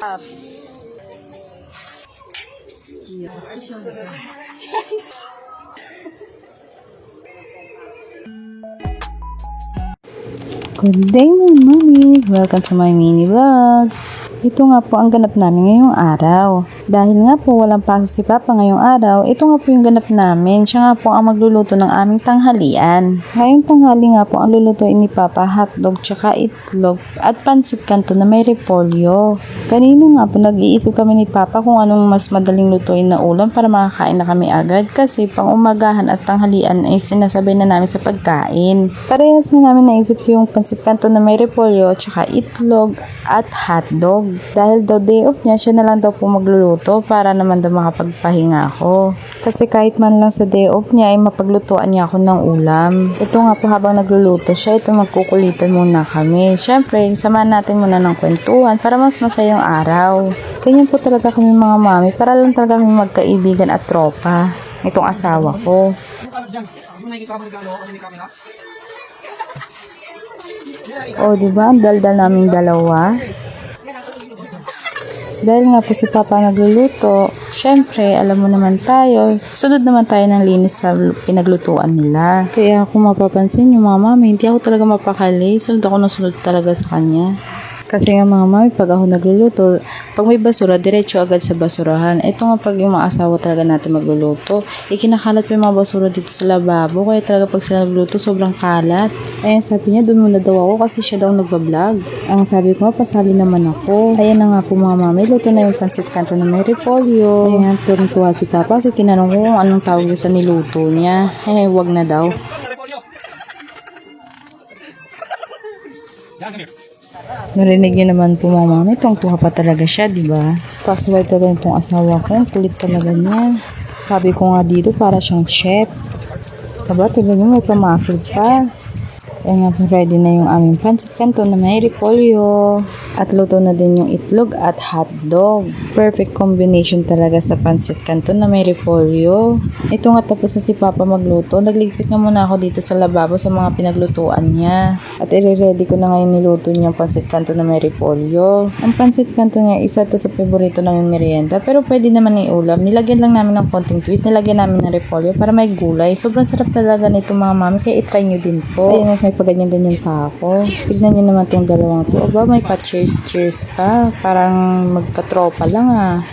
Good day mga mami! Welcome to my mini vlog! Ito nga po ang ganap namin ngayong araw. Dahil nga po walang pasok si Papa ngayong araw, ito nga po yung ganap namin. Siya nga po ang magluluto ng aming tanghalian. Ngayong tanghali nga po ang lulutuin ni Papa hotdog, tsaka itlog at pansit kanto na may repolyo. Kanina nga po nag-iisip kami ni Papa kung anong mas madaling lutuin na ulam para makakain na kami agad kasi pang umagahan at tanghalian ay sinasabay na namin sa pagkain. Parehas na namin naisip yung pansit kanto na may repolyo, tsaka itlog at hotdog. Dahil daw day off niya, siya na lang daw po magluluto para naman daw makapagpahinga ako. Kasi kahit man lang sa day off niya ay mapaglutuan niya ako ng ulam. Ito nga po habang nagluluto siya, ito magkukulitan muna kami. Siyempre, samahan natin muna ng kwentuhan para mas masayang araw. Ganyan po talaga kami mga mami, para lang talaga kami magkaibigan at tropa. Itong asawa ko. O, diba? Ang daldal naming dalawa. Dahil nga po si Papa nagluluto, syempre, alam mo naman tayo, sunod naman tayo ng linis sa pinaglutuan nila. Kaya kung mapapansin yung mga mami, hindi ako talaga mapakali, sunod ako ng sunod talaga sa kanya. Kasi nga mga mami, pag ako nagluluto, pag may basura, diretso agad sa basurahan. Ito nga pag yung mga asawa talaga natin magluluto, ikinakalat pa yung mga basura dito sa lababo. Kaya talaga pag sila nagluluto, sobrang kalat. Kaya sabi niya, doon muna daw ako kasi siya daw nagbablog. Ang sabi ko, pasali naman ako. Ayan na nga po mga mami, luto na yung pansit kanto na may repolyo. Ayan, tuwang-tuwa si Papa kasi tinanong ko kung anong tawag sa niluto niya. Wag na daw. Narinig niyo naman po mga mami, tuwang-tuwa pa talaga siya, di ba? Pasaway talaga itong asawa ko, kulit talaga niya. Sabi ko nga dito, para siyang chef. Diba, tignan niyo, may pamasok pa. Kaya nga po ready na yung aming pansit kanto na may repolyo. At luto na din yung itlog at hotdog. Perfect combination talaga sa pansit kanto na may repolyo. Ito nga tapos na si Papa magluto. Nagligpit nga muna ako dito sa lababo sa mga pinaglutuan niya. At i-ready ko na ngayon niluto niyang pansit kanto na may repolyo. Ang pansit kanto niya, isa to sa favorito namin merienda. Pero pwede naman iulam. Nilagyan lang namin ng konting twist. Nilagyan namin ng repolyo para may gulay. Sobrang sarap talaga nito mga mami. Kaya itry nyo din po. Ayan, may paganyan-ganyan pa ako. Tignan nyo naman tong dalawang to. Aba, may pa-cheers pa. Parang magkatropa lang ah.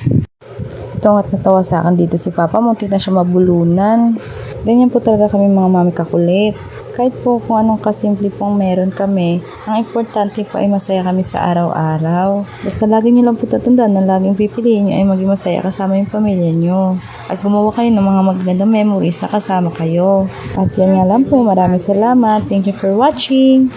Ito nga't natawa sa akin dito si Papa. Muntik na siya mabulunan. Ganyan po talaga kami mga mami kakulit. Kahit po kung anong kasimple pong meron kami, ang importante po ay masaya kami sa araw-araw. Basta lagi nyo lang po tatandaan na laging pipiliin nyo ay maging masaya kasama yung pamilya nyo. At gumawa kayo ng mga magandang memories na kasama kayo. At yan nga lang po, maraming salamat. Thank you for watching.